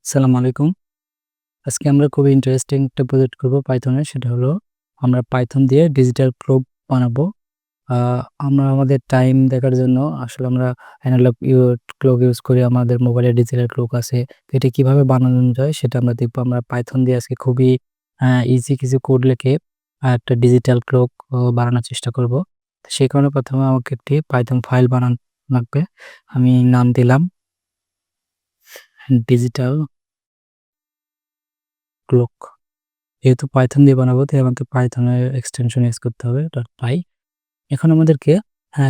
আসসালামু আলাইকুম। আজকে আমরা খুবই ইন্টারেস্টিং একটা প্রজেক্ট করব পাইথনের। সেটা হলো আমরা পাইথন দিয়ে ডিজিটাল ক্লক বানাবো। আ আমরা আমাদের টাইম দেখার জন্য আসলে আমরা এনালগ ক্লক ইউজ করি। আমাদের মোবাইলে ডিজিটাল ক্লক আছে। তো এটা কিভাবে বানানো যায় সেটা আমরা দেখব। আমরা পাইথন দিয়ে আজকে খুবই ইজি কিছু কোড লিখে একটা ডিজিটাল ক্লক বানানোর চেষ্টা করব। তো সেই কারণে ১ম এ আমাকে একটি পাইথন ফাইল বানানো লাগবে। আমি নাম দিলাম ডিজিটাল ক্লক। যেহেতু পাইথন দিয়ে বানাবো তাই আমাকে পাইথনের এক্সটেনশন ইউজ করতে হবে .py। এখন আমাদেরকে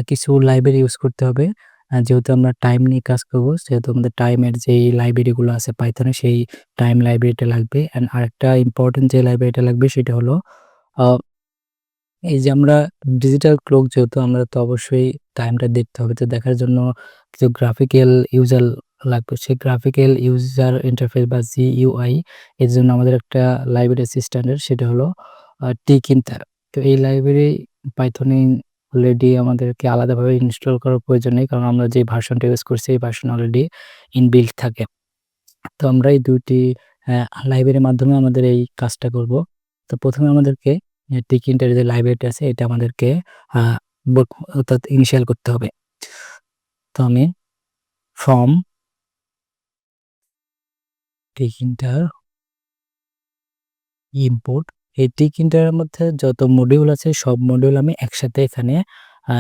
কিছু লাইব্রেরি ইউজ করতে হবে। যেহেতু আমরা টাইম নিয়ে কাজ করব সেহেতু আমাদের টাইমের যেই লাইব্রেরিগুলো আছে পাইথনে সেই টাইম লাইব্রেরিটা লাগবে। অ্যান্ড আরেকটা ইম্পর্টেন্ট যে লাইব্রেরিটা লাগবে সেটা হলো আ এই যে আমরা ডিজিটাল ক্লক যেহেতু আমরা তো অবশ্যই টাইমটা দেখতে হবে। তো দেখার জন্য কিছু গ্রাফিক্যাল ইউজার লাগবে। সেই গ্রাফিক্যাল ইউজার ইন্টারফেস বা GUI এর জন্য আমাদের একটা লাইব্রেরি আছে স্ট্যান্ডার্ড সেটা হলো tkinter। তো এই লাইব্রেরি পাইথনে অলরেডি আমাদেরকে আলাদাভাবে ইনস্টল করার প্রয়োজন নেই। কারণ আমরা যে ভার্সনটা ইউজ করছি এই ভার্সন অলরেডি ইনবিল্ট থাকে। তো আমরা এই ২ টি লাইব্রেরির মাধ্যমে আমাদের এই কাজটা করব। তো ১ম এ আমাদেরকে tkinter যে লাইব্রেরিটা আছে এটা আমাদেরকে আ বক অর্থাৎ ইনিশিয়াল করতে হবে। তো আমি ফ্রম tkinter ইম্পোর্ট এই tkinter এর মধ্যে যত মডিউল আছে সব মডিউল আমি একসাথে এখানে আ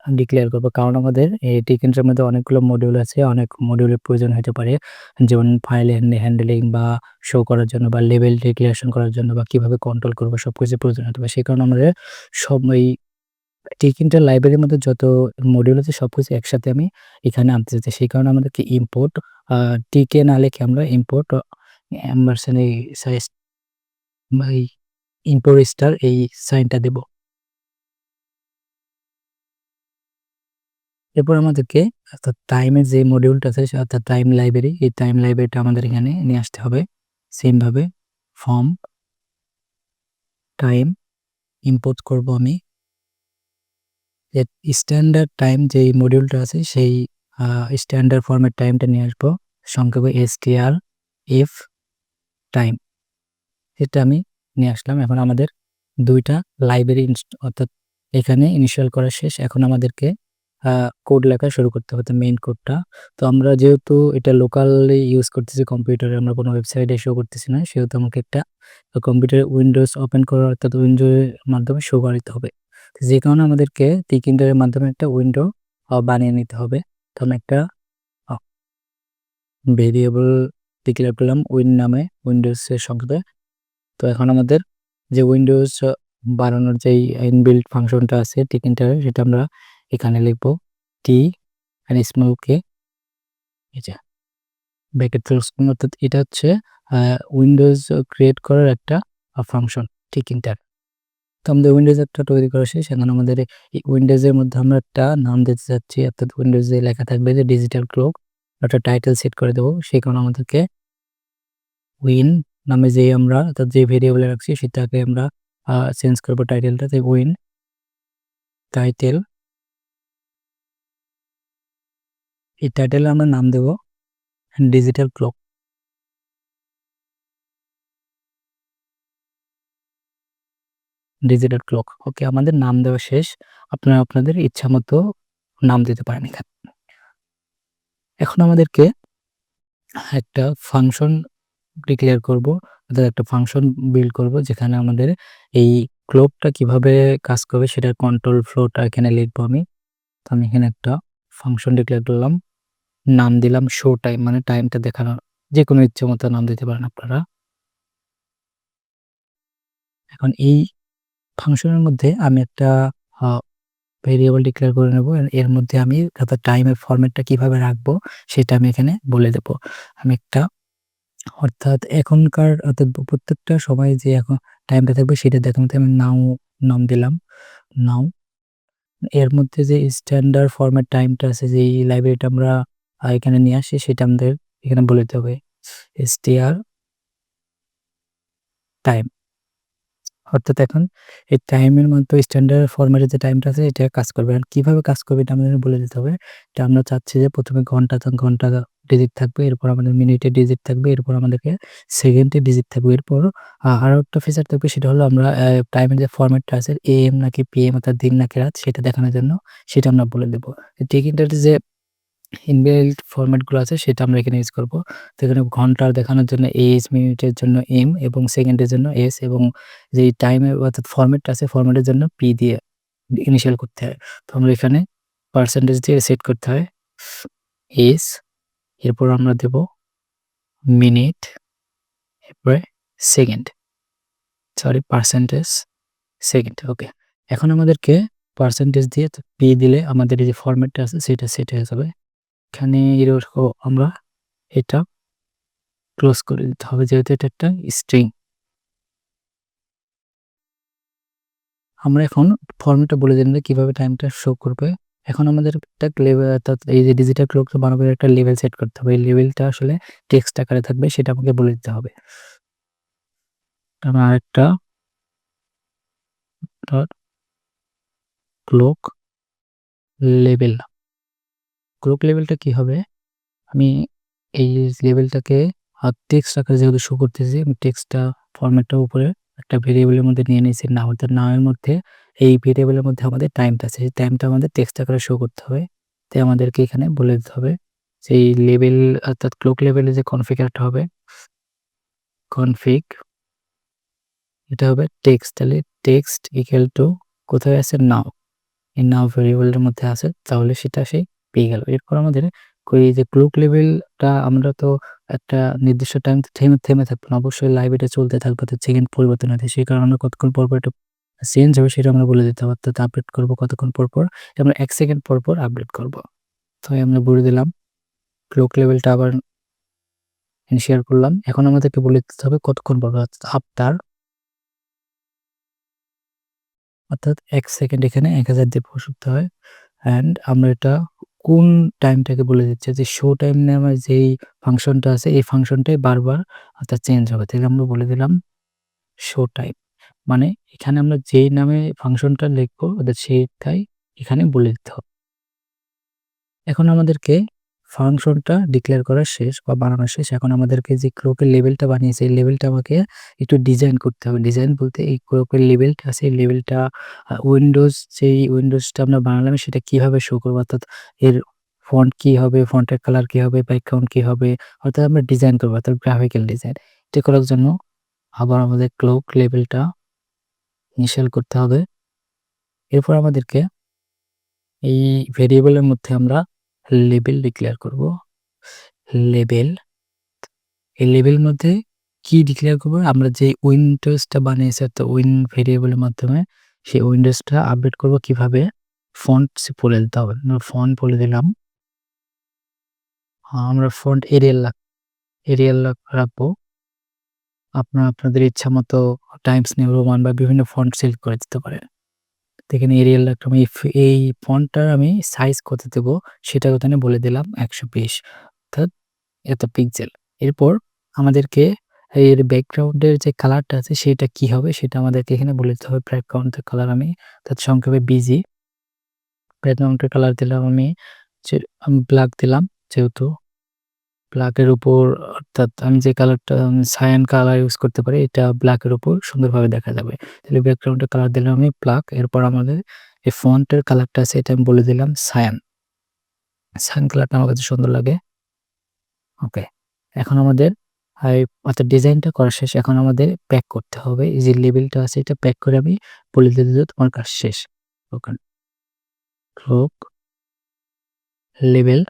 ডিক্লেয়ার করব। কারণ আমাদের এই tkinter এর মধ্যে অনেকগুলো মডিউল আছে। অনেক মডিউলের প্রয়োজন হতে পারে। যেমন ফাইল হ্যান্ডলিং বা শো করার জন্য বা লেভেল ডিক্লারেশন করার জন্য বা কিভাবে কন্ট্রোল করব সবকিছু প্রয়োজন হতে পারে। সেই কারণে আমাদের সব এই tkinter লাইব্রেরির মধ্যে যত মডিউল আছে সবকিছু একসাথে আমি এখানে আনতে চাচ্ছি। সেই কারণে আমাদেরকে ইম্পোর্ট tk না লিখে আমরা ইম্পোর্ট এম্বারসেন এই সাইজ বা এই ইম্পোর্ট স্টার এই সাইনটা দেব। এরপর আমাদেরকে অর্থাৎ টাইমের যে মডিউলটা আছে অর্থাৎ টাইম লাইব্রেরি, এই টাইম লাইব্রেরিটা আমাদের এখানে নিয়ে আসতে হবে। সেম ভাবে ফ্রম টাইম ইম্পোর্ট করব আমি। স্ট্যান্ডার্ড টাইম যেই মডিউলটা আছে সেই স্ট্যান্ডার্ড ফরম্যাট টাইমটা নিয়ে আসবো। সংক্ষেপে strf টাইম। এটা আমি নিয়ে আসলাম। এখন আমাদের ২ টা লাইব্রেরি অর্থাৎ এখানে ইনিশিয়াল করা শেষ। এখন আমাদেরকে কোড লেখা শুরু করতে হবে। তো মেইন কোডটা। তো আমরা যেহেতু এটা লোকালি ইউজ করতেছি কম্পিউটারে, আমরা কোনো ওয়েবসাইটে শো করতেছি না। সেহেতু আমাকে একটা কম্পিউটারে উইন্ডোজ ওপেন করা অর্থাৎ উইন্ডোজের মাধ্যমে শো করাইতে হবে। যে কারণে আমাদেরকে tkinter এর মাধ্যমে একটা উইন্ডো বানিয়ে নিতে হবে। তো আমি একটা আ ভেরিয়েবল ডিক্লেয়ার করলাম উইন নামে উইন্ডোজের সংক্ষেপে। তো এখন আমাদের যে উইন্ডোজ বানানোর যেই ইনবিল্ট ফাংশনটা আছে tkinter এর সেটা আমরা এখানে লিখব t and small k এই যে ব্র্যাকেট ক্লোজ করুন। অর্থাৎ এটা হচ্ছে উইন্ডোজ ক্রিয়েট করার একটা ফাংশন tkinter। তো আমাদের উইন্ডোজ একটা তৈরি করা শেষ। এখন আমাদের এই উইন্ডোজের মধ্যে আমরা একটা নাম দিতে চাচ্ছি অর্থাৎ উইন্ডোজে লেখা থাকবে যে ডিজিটাল ক্লক, একটা টাইটেল সেট করে দেবো। সেই কারণে আমাদেরকে উইন নামে যে আমরা অর্থাৎ যে ভেরিয়েবলে রাখছি সেটাকে আমরা চেঞ্জ করবো টাইটেলটা। তাই উইন টাইটেল, এই টাইটেলে আমরা নাম দেব digital clock. Digital clock. Okay, আমাদের নাম দেওয়া শেষ। আপনারা আপনাদের ইচ্ছামতো নাম দিতে পারেন এখানে। এখন আমাদেরকে একটা ফাংশন ডিক্লেয়ার করব, অর্থাৎ একটা ফাংশন বিল্ড করব যেখানে আমাদের এই ক্লকটা কিভাবে কাজ করবে সেটার কন্ট্রোল ফ্লোটা এখানে লিখবো আমি। তো আমি এখানে একটা ফাংশন ডিক্লেয়ার করলাম। নাম দিলাম শো টাইম, মানে টাইমটা দেখানোর। যেকোনো ইচ্ছামতো নাম দিতে পারেন আপনারা। এখন এই ফাংশনের মধ্যে আমি একটা আ ভেরিয়েবল ডিক্লেয়ার করে নেব। এর মধ্যে আমি অর্থাৎ টাইমের ফরম্যাটটা কিভাবে রাখবো সেটা আমি এখানে বলে দেব। আমি একটা অর্থাৎ এখনকার অর্থাৎ প্রত্যেকটা সময়ে যে এখন টাইমটা থাকবে সেটা দেখাতে আমি নাও নাম দিলাম। নাও এর মধ্যে যে স্ট্যান্ডার্ড ফরম্যাট টাইমটা আছে যেই লাইব্রেরিটা আমরা এখানে নিয়ে আসি সেটা আমাদের এখানে বলে দিতে হবে str টাইম। অর্থাৎ এখন এই টাইমের মধ্যে স্ট্যান্ডার্ড ফরম্যাটে যে টাইমটা আছে এটা কাজ করবে। আর কিভাবে কাজ করবে এটা আমাদের বলে দিতে হবে। এটা আমরা চাচ্ছি যে ১ম এ ঘন্টা ডিজিট থাকবে, এরপর আমাদের মিনিটের ডিজিট থাকবে, এরপর আমাদেরকে সেকেন্ডের ডিজিট থাকবে। এরপর আরো একটা ফিচার থাকবে, সেটা হলো আমরা টাইমের যে ফরম্যাটটা আছে AM নাকি PM অর্থাৎ দিন নাকি রাত সেটা দেখানোর জন্য সেটা আমরা বলে দেব। ঠিক ইন্টারের যে ইনবিল্ট ফরম্যাটগুলো আছে সেটা আমরা এখানে ইউজ করব। তো এখানে ঘন্টার দেখানোর জন্য এইচ, মিনিটের জন্য M এবং সেকেন্ডের জন্য S এবং যেই টাইমের অর্থাৎ ফরম্যাটটা আছে ফরম্যাটের জন্য P দিয়ে ইনিশিয়াল করতে হয়। তো আমরা এখানে পার্সেন্টেজ দিয়ে সেট করতে হয় S, এরপর আমরা দেব মিনিট, এরপরে সেকেন্ড, পার্সেন্টেজ, সেকেন্ড। ওকে, এখন আমাদেরকে পার্সেন্টেজ দিয়ে P দিলে আমাদের এই যে ফরম্যাটটা আছে সেটা সেট হয়ে যাবে। এখানে আমরা এটা ক্লোজ করে দিতে হবে যেহেতু এটা একটা স্ট্রিং। আমরা এখন ফরম্যাটটা বলে দিলাম যে কিভাবে টাইমটা শো করবে। এখন আমাদের একটা লেভেল অর্থাৎ এই যে ডিজিটাল ক্লকটা বানাবার একটা লেভেল সেট করতে হবে। এই লেভেলটা আসলে টেক্সট আকারে থাকবে সেটা আমাকে বলে দিতে হবে। আমরা আরেকটা ক্লক লেভেল, ক্লক লেভেলটা কি হবে, আমি এই লেভেলটাকে টেক্সট আকারে যেহেতু শো করতেছি আমি টেক্সটটা ফরম্যাটটার উপরে একটা ভেরিয়েবলের মধ্যে নিয়ে নিয়েছি নাম, অর্থাৎ নামের মধ্যে এই ভেরিয়েবলের মধ্যে আমাদের টাইমটা আছে সেই টাইমটা আমাদের টেক্সট আকারে শো করতে হবে। তাই আমাদেরকে এখানে বলে দিতে হবে সেই লেভেল অর্থাৎ ক্লক লেভেলে যে কনফিগারটা হবে কনফিগ, এটা হবে টেক্সট। তাহলে টেক্সট ইকুয়াল টু কোথায় আছে নাও, এই নাও ভেরিয়েবলের মধ্যে আছে, তাহলে সেটা সে পেয়ে গেল। এরপর আমাদের ওই যে ক্লক লেভেলটা আমরা তো একটা নির্দিষ্ট টাইম থেমে থাকবো না, অবশ্যই লাইভ এটা চলতে থাকবে, তো সেকেন্ড পরিবর্তন হতে সেই কারণে আমরা কতক্ষণ পর পর এটা চেঞ্জ হবে সেটা আমরা বলে দিতে হবে, অর্থাৎ আপডেট করবো কতক্ষণ পর পর, আমরা 1 সেকেন্ড পর পর আপডেট করব। তো আমরা বলে দিলাম ক্লক লেভেলটা আবার ইনিশিয়াল করলাম। এখন আমাদেরকে বলে দিতে হবে কতক্ষণ পর, আফটার অর্থাৎ 1 সেকেন্ড এখানে 1000 দিয়ে বসাতে হয়। অ্যান্ড আমরা এটা কোন টাইমটাকে বলে দিচ্ছি যে শো টাইম নামে যেই ফাংশনটা আছে এই ফাংশনটাই বারবার অর্থাৎ চেঞ্জ হবে। তাহলে আমরা বলে দিলাম শো টাইম, মানে এখানে আমরা যেই নামে ফাংশনটা লিখবো অর্থাৎ সেইটাই এখানে বলে দিতে হবে। এখন আমাদেরকে ফাংশনটা ডিক্লেয়ার করা শেষ বা বানানো শেষ। এখন আমাদেরকে যে ক্লকের লেভেলটা বানিয়েছে এই লেভেলটা আমাকে একটু ডিজাইন করতে হবে। ডিজাইন বলতে এই ক্লকের লেভেলটা আছে এই লেভেলটা যেই উইন্ডোজটা আমরা বানালাম সেটা কিভাবে শো করবো, অর্থাৎ এর ফন্ট কি হবে, ফন্টের কালার কি হবে, ব্যাকগ্রাউন্ড কি হবে, অর্থাৎ আমরা ডিজাইন করবো, অর্থাৎ গ্রাফিক্যাল ডিজাইন। এটা করার জন্য আবার আমাদের ক্লক লেভেলটা ইনিশিয়াল করতে হবে। এরপর আমাদেরকে এই ভেরিয়েবলের মধ্যে আমরা লেবেল ডিক্লেয়ার করব। লেবেল, এই লেবেল মধ্যে কি ডিক্লেয়ার করব, আমরা যে উইন্ডোজটা বানিয়েছি অর্থাৎ ভেরিয়েবলের মাধ্যমে সেই উইন্ডোজটা আপডেট করব কিভাবে, ফন্ট বলে দিতে হবে। ফন্ট বলে দিলাম, আমরা ফন্ট এরিয়াল রাখবো। আপনাদের ইচ্ছা মতো টাইমস নিউ রোমান বা বিভিন্ন ফন্ট সিলেক্ট করে দিতে পারেন। এখানে এরিয়াল রাখলাম। এই ফন্টটার আমি সাইজ কত দেব সেটা এখানে বলে দিলাম 120 অর্থাৎ এত পিক্সেল। এরপর আমাদেরকে এর ব্যাকগ্রাউন্ডের যে কালারটা আছে সেটা কি হবে সেটা আমাদেরকে এখানে বলে দিতে হবে। ব্যাকগ্রাউন্ডের কালার আমি অর্থাৎ সংক্ষেপে বিজি, ব্যাকগ্রাউন্ডের কালার দিলাম আমি ব্ল্যাক দিলাম, যেহেতু ব্ল্যাকের উপর অর্থাৎ আমি যে কালারটা সায়ান কালার ইউজ করতে পারি এটা ব্ল্যাকের উপর সুন্দরভাবে দেখা যাবে। তাহলে ব্যাকগ্রাউন্ডের কালার দিলাম আমি ব্ল্যাক। এরপর আমাদের এই ফন্টের কালারটা আছে এটা আমি বলে দিলাম সায়ান কালারটা আমার কাছে সুন্দর লাগে। ওকে, এখন আমাদের অর্থাৎ ডিজাইনটা করা শেষ। এখন আমাদের প্যাক করতে হবে। এই যে লেবেলটা আছে এটা প্যাক করে আমি বলে দিলে তোমার কাজ শেষ। ওকে, ক্লক লেবেল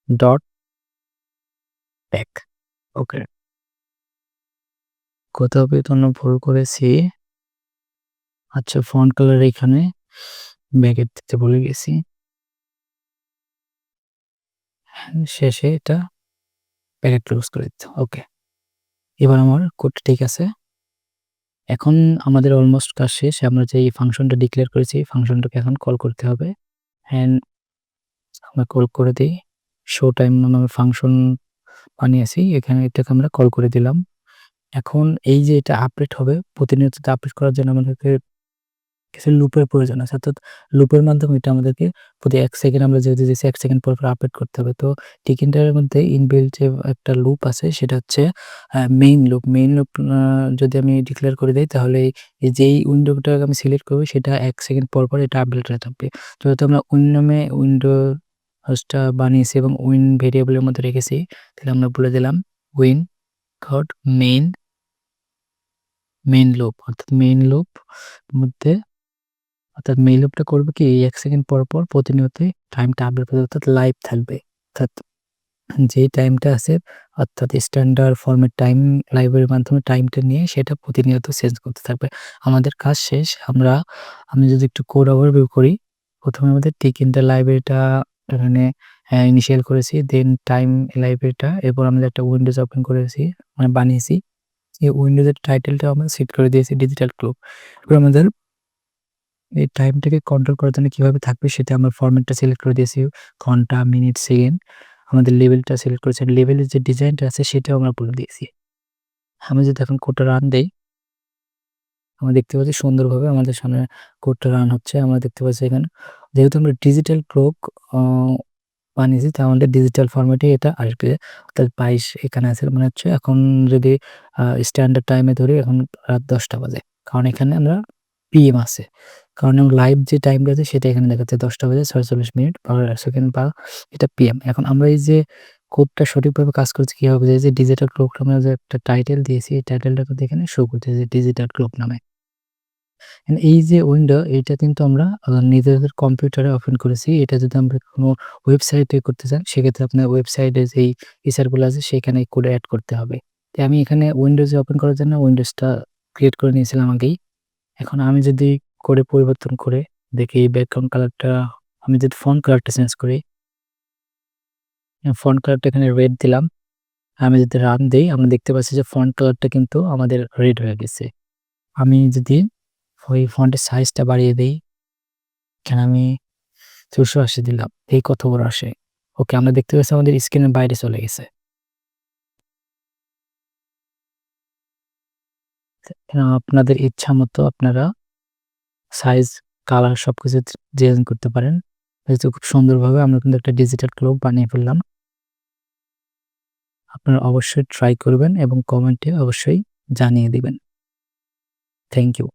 ডট প্যাক। ওকে, কোথাও বেতন ভুল করেছি। আচ্ছা, ফন্ট কালার এখানে ব্যাকেট দিতে ভুলে গেছি। শেষে এটা প্যাকেট ক্লোজ করে দিতে। ওকে, এবার আমার কোডটা ঠিক আছে। এখন আমাদের অলমোস্ট কাজ শেষ। আমরা যে ফাংশনটা ডিক্লেয়ার করেছি ফাংশনটাকে এখন কল করতে হবে। অ্যান্ড আমরা কল করে দিই শো টাইম নামে ফাংশন বানিয়েছি, এখানে এটাকে আমরা কল করে দিলাম। এখন এই যে এটা আপডেট হবে প্রতিনিয়ত আপডেট করার জন্য আমাদেরকে কিছু লুপের প্রয়োজন আছে। অর্থাৎ লুপের মাধ্যমে এটা আমাদেরকে প্রতি ১ সেকেন্ড আমরা যেহেতু দিয়েছি ১ সেকেন্ড পর আপডেট করতে হবে। তো টিকিংটার মধ্যে ইনবিল্ট যে একটা লুপ আছে সেটা হচ্ছে মেইন লুপ। মেইন লুপ যদি আমি ডিক্লেয়ার করে দেই তাহলে এই যেই উইন্ডোটাকে আমি সিলেক্ট করব সেটা ১ সেকেন্ড পর এটা আপডেট হয়ে থাকবে। তো যেহেতু আমরা নামে হোস্টটা বানিয়েছি এবং ভেরিয়েবলের মধ্যে রেখেছি, তাহলে আমরা বলে দিলাম উইন ডট মেইন লুপ অর্থাৎ মেইন লুপটা করবে কি ১ সেকেন্ড পর প্রতিনিয়তই টাইমটা আপডেট হবে, অর্থাৎ লাইভ থাকবে। অর্থাৎ যেই টাইমটা আছে অর্থাৎ স্ট্যান্ডার্ড ফরম্যাট টাইম লাইব্রেরির মাধ্যমে টাইমটা নিয়ে সেটা প্রতিনিয়ত চেঞ্জ করতে থাকবে। আমাদের কাজ শেষ। আমি যদি একটু কোড ওভারভিউ করি, প্রথমে আমাদের টিকিনটা লাইব্রেরিটা এখানে ইনিশিয়াল করেছি, দেন টাইম লাইব্রেরিটা, এরপর আমাদের একটা উইন্ডোজ ওপেন করেছি, মানে বানিয়েছি। এই উইন্ডোজের টাইটেলটা আমরা সেট করে দিয়েছি ডিজিটাল ক্লক। এবার আমাদের এই টাইমটাকে কন্ট্রোল করার জন্য কিভাবে থাকবে সেটা আমরা ফরম্যাটটা সিলেক্ট করে দিয়েছি, ঘন্টা, মিনিট, সেকেন্ড। আমাদের লেভেলটা সিলেক্ট করেছি। লেভেলের যে ডিজাইনটা আছে সেটাও আমরা বলে দিয়েছি। আমি যদি এখন কোডটা রান দেই, আমরা দেখতে পাচ্ছি সুন্দরভাবে আমাদের সামনে কোডটা রান হচ্ছে। আমরা দেখতে পাচ্ছি এখানে যেহেতু আমরা ডিজিটাল ক্লক বানিয়েছি, তাই আমাদের ডিজিটাল ফরম্যাটে এটা আসবে। অর্থাৎ ২২ এখানে আছে, মানে হচ্ছে এখন যদি স্ট্যান্ডার্ড টাইমে ধরি, এখন রাত ১০টা বাজে। কারণ এখানে আমরা পিএম আছে। কারণ লাইভ যে টাইমটা আছে সেটা এখানে দেখাচ্ছে ১০টা বেজে ৪৬ মিনিট বা সেকেন্ড, বা এটা পিএম। এখন আমরা এই যে কোডটা সঠিকভাবে কাজ করছে কিভাবে বোঝা যায়? যে ডিজিটাল ক্লক নামে যে একটা টাইটেল দিয়েছি, এই টাইটেলটা কিন্তু এখানে শো করতেছে ডিজিটাল ক্লক নামে। এই যে উইন্ডো, এটা কিন্তু আমরা নিজেদের কম্পিউটারে ওপেন করেছি। এটা যদি আমরা কোনো ওয়েবসাইটে করতে চান, সেক্ষেত্রে আপনার ওয়েবসাইটে যেই ফিচারগুলো আছে সেখানে কোডে এড করতে হবে। তো আমি এখানে উইন্ডোজে ওপেন করার জন্য উইন্ডোজটা ক্রিয়েট করে নিয়েছিলাম আগেই। এখন আমি যদি কোডে পরিবর্তন করে দেখি ব্যাকগ্রাউন্ড কালারটা, আমি যদি ফন্ট কালারটা চেঞ্জ করি, ফন্ট কালারটা এখানে রেড দিলাম। আমি যদি রান দেই, আমরা দেখতে পাচ্ছি যে ফন্ট কালারটা কিন্তু আমাদের রেড হয়ে গেছে। আমি যদি ওই ফন্টের সাইজটা বাড়িয়ে দেই, এখানে আমি ৪৮০ দিলাম, এই কত বড় আসে। ওকে, আমরা দেখতে পাচ্ছি আমাদের স্ক্রিনের বাইরে চলে গেছে। আপনাদের ইচ্ছামতো আপনারা সাইজ, কালার সবকিছু চেঞ্জ করতে পারেন। যেহেতু খুব সুন্দরভাবে আমরা কিন্তু একটা ডিজিটাল ক্লক বানিয়ে ফেললাম। আপনারা অবশ্যই ট্রাই করবেন এবং কমেন্টে অবশ্যই জানিয়ে দিবেন। Thank you.